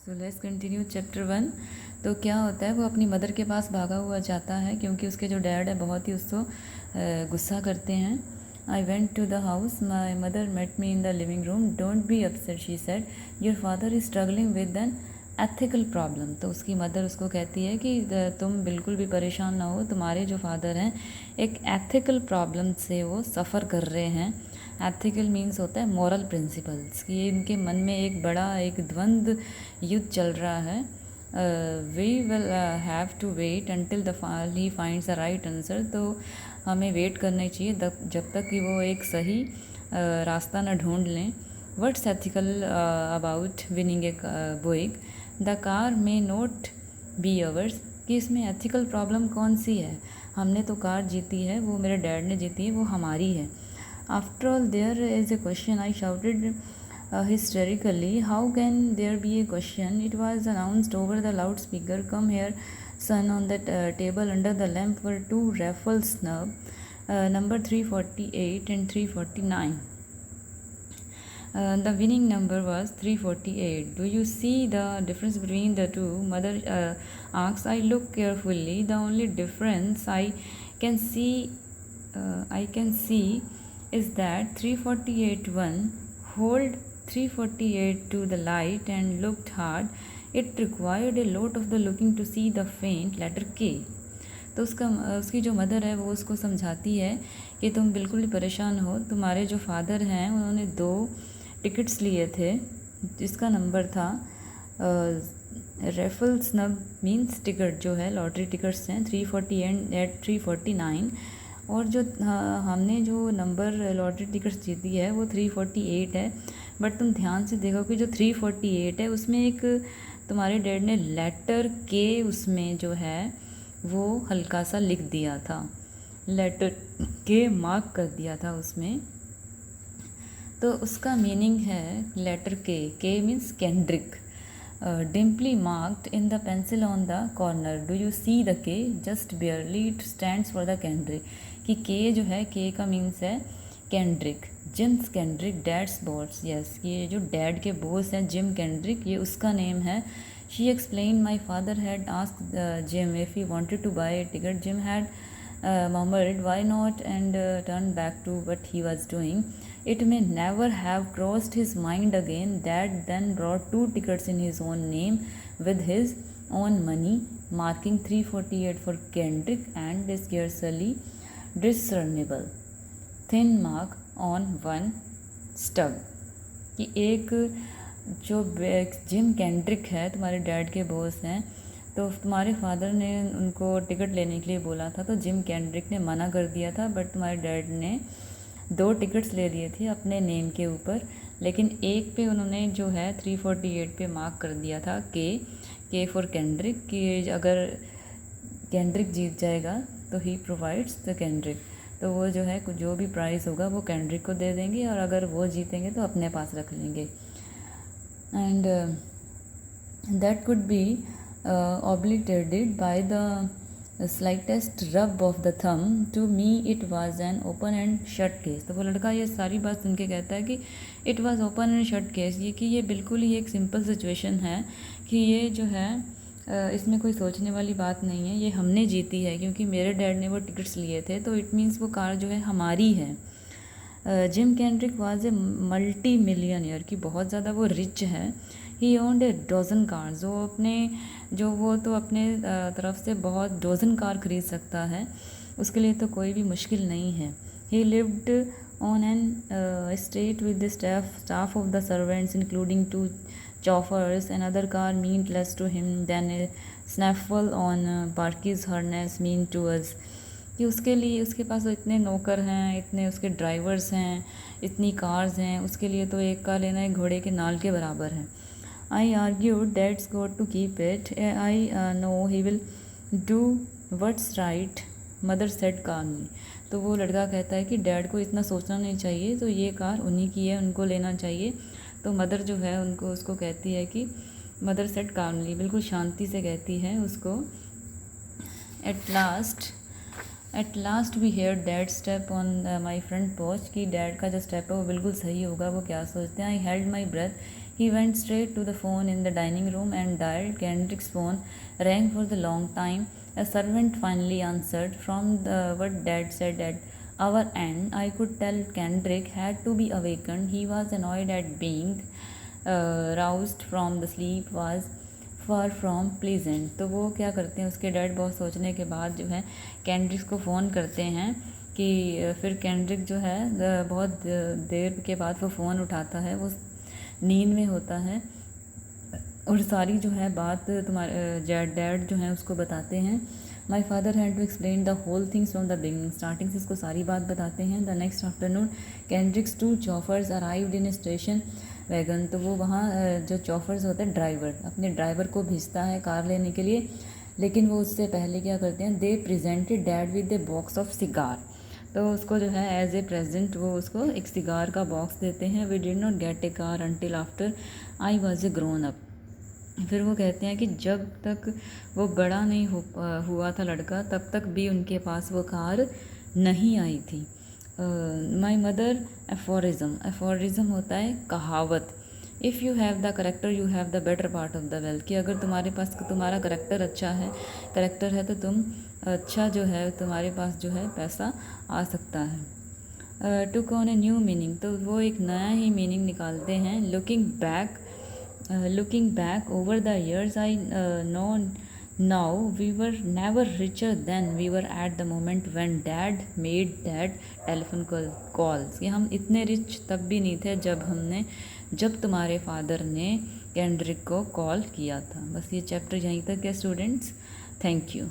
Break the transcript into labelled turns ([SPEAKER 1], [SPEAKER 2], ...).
[SPEAKER 1] So let's continue chapter 1। तो क्या होता है, वो अपनी मदर के पास भागा हुआ जाता है क्योंकि उसके जो डैड है बहुत ही उसको गुस्सा करते हैं। I went to the house, my mother met me in the living room, don't be upset she said, your father is struggling with an ethical problem. तो उसकी मदर उसको कहती है कि तुम बिल्कुल भी परेशान ना हो, तुम्हारे जो फादर हैं एक एथिकल प्रॉब्लम से वो सफ़र कर रहे हैं। एथिकल मीन्स होता है मॉरल प्रिंसिपल्स, कि इनके मन में एक बड़ा एक द्वंद्व युद्ध चल रहा है। We will have to wait until the he finds the right answer. तो हमें वेट करना चाहिए जब तक कि वो एक सही रास्ता न ढूंढ लें। What's ethical about winning a Buick, the car may not be ours, कि इसमें एथिकल प्रॉब्लम कौन सी है। हमने तो कार जीती है, वो मेरे डैड ने जीती है, वो हमारी है। After all, there is a question, I shouted hysterically. How can there be a question? It was announced over the loudspeaker. Come here, son. On the table under the lamp were two raffles snub, number 348 and 349. The winning number was 348. Do you see the difference between the two? Mother asked. I looked carefully. The only difference can see, I can see is that 348 one hold 348 to the light and looked hard. It required a lot of the looking to see the faint letter K. तो उसकी जो mother है वो उसको समझाती है कि तुम बिल्कुल भी परेशान हो, तुम्हारे जो फादर हैं उन्होंने 2 टिकट्स लिए थे जिसका नंबर था रेफल स्नब मीन्स टिकट जो है लॉटरी टिकट्स हैं 340 एंड 349, और जो हमने जो नंबर लॉटरी टिकट्स जीती है वो 348 है। बट तुम ध्यान से देखो कि जो 348 है उसमें एक तुम्हारे डैड ने लेटर के उसमें जो है वो हल्का सा लिख दिया था, लेटर के मार्क कर दिया था उसमें। तो उसका मीनिंग है letter K means Kendrick, dimly marked in the pencil on the corner. Do you see the K, just barely it stands for the Kendrick, कि के जो है के का मीन्स है Kendrick. Jim's Kendrick dad's boss, yes, ये जो dad के boss हैं gym Kendrick, ये उसका नेम है। She explain, my father had asked Jim if he wanted to buy a ticket. Jim had murmured why not and turned back to what he was doing. It may never have crossed his mind again. Dad then brought 2 tickets in his own name with his own money, marking 348 for Kendrick and a scarcely discernible thin mark on one stub. कि एक जो gym Kendrick है तुम्हारे dad के boss हैं, तो तुम्हारे father ने उनको टिकट लेने के लिए बोला था, तो जिम कैंड्रिक ने मना कर दिया था। बट तुम्हारे डैड ने 2 टिकट्स ले लिए थे अपने नेम के ऊपर, लेकिन एक पे उन्होंने जो है 348 पे मार्क कर दिया था के फॉर कैंड्रिक, कि अगर कैंड्रिक जीत जाएगा तो ही प्रोवाइड्स द कैंड्रिक, तो वो जो है जो भी प्राइज़ होगा वो कैंड्रिक को दे देंगे, और अगर वो जीतेंगे तो अपने पास रख लेंगे। And that could be obliterated by the slightest rub of the thumb. To me it was an open and shut case. तो वो लड़का ये सारी बात सुन के कहता है कि it was open and shut case, ये कि ये बिल्कुल ही एक सिंपल सिचुएशन है, कि ये जो है इसमें कोई सोचने वाली बात नहीं है, ये हमने जीती है क्योंकि मेरे डैड ने वो टिकट्स लिए थे, तो इट मीन्स वो कार जो है हमारी है। Gym Kendrick was a multi millionaire, की बहुत ज़्यादा वो रिच है। ही ओन्ड ए डोज़न कार्स, वो तो अपने तरफ से बहुत डोज़न कार खरीद सकता है, उसके लिए तो कोई भी मुश्किल नहीं है। ही lived on an estate with the staff of the servants including 2 chauffeurs. Another car meant less to him than a snaffle on Parky's harness mean to us, कि उसके लिए उसके पास तो इतने नौकर हैं, इतने उसके ड्राइवर्स हैं, इतनी कार्स हैं, उसके लिए तो एक कार लेना एक घोड़े के नाल के बराबर है। I argued dad's got to keep it, I know he will do what's right, mother said calmly. तो वो लड़का कहता है कि डैड को इतना सोचना नहीं चाहिए, तो ये कार उन्हीं की है, उनको लेना चाहिए। तो मदर जो है उसको कहती है कि मदर सेड कामली, बिल्कुल शांति से कहती है उसको। At last we hear dad step on my front porch, कि डैड का जो स्टेप है वो बिल्कुल सही होगा, वो क्या सोचते हैं। I held my breath, He went straight to the phone in the dining room and dialed. Kendrick's phone rang for the long time. A servant finally answered. From what Dad said at our end, I could tell Kendrick had to be awakened. He was annoyed at being roused from the sleep was far from pleasant. तो वो क्या करते हैं, उसके dad बहुत सोचने के बाद जो है कैंड्रिक्स को फ़ोन करते हैं कि फिर कैंड्रिक जो है बहुत देर के बाद वो फ़ोन उठाता है, वो नींद में होता है और सारी जो है बात तुम्हारे डैड जो है उसको बताते हैं। My father had to explain the whole things from the beginning, starting से इसको सारी बात बताते हैं। The next afternoon Kendrick's 2 chauffeurs arrived in station wagon. तो वो वहाँ जो चॉफर्स होते हैं ड्राइवर, अपने ड्राइवर को भेजता है कार लेने के लिए, लेकिन वो उससे पहले क्या करते हैं, they presented dad with a box of cigar. तो उसको जो है एज ए प्रेजेंट वो उसको एक सिगार का बॉक्स देते हैं। We did not get a car until after I was a grown up. फिर वो कहते हैं कि जब तक वो बड़ा नहीं हुआ था लड़का, तब तक भी उनके पास वो कार नहीं आई थी। माई मदर एफोरिज़म होता है कहावत। If you have the character you have the better part of the wealth, कि अगर तुम्हारे पास तुम्हारा करेक्टर है तो तुम अच्छा जो है तुम्हारे पास जो है पैसा आ सकता है। Took on a new meaning, तो वो एक नया ही मीनिंग निकालते हैं। Looking back over the years I know now we were never richer than we were at the moment when dad made that telephone calls, कि हम इतने रिच तब भी नहीं थे जब तुम्हारे फादर ने कैंड्रिक को कॉल किया था। बस ये चैप्टर यहीं तक है स्टूडेंट्स। Thank you.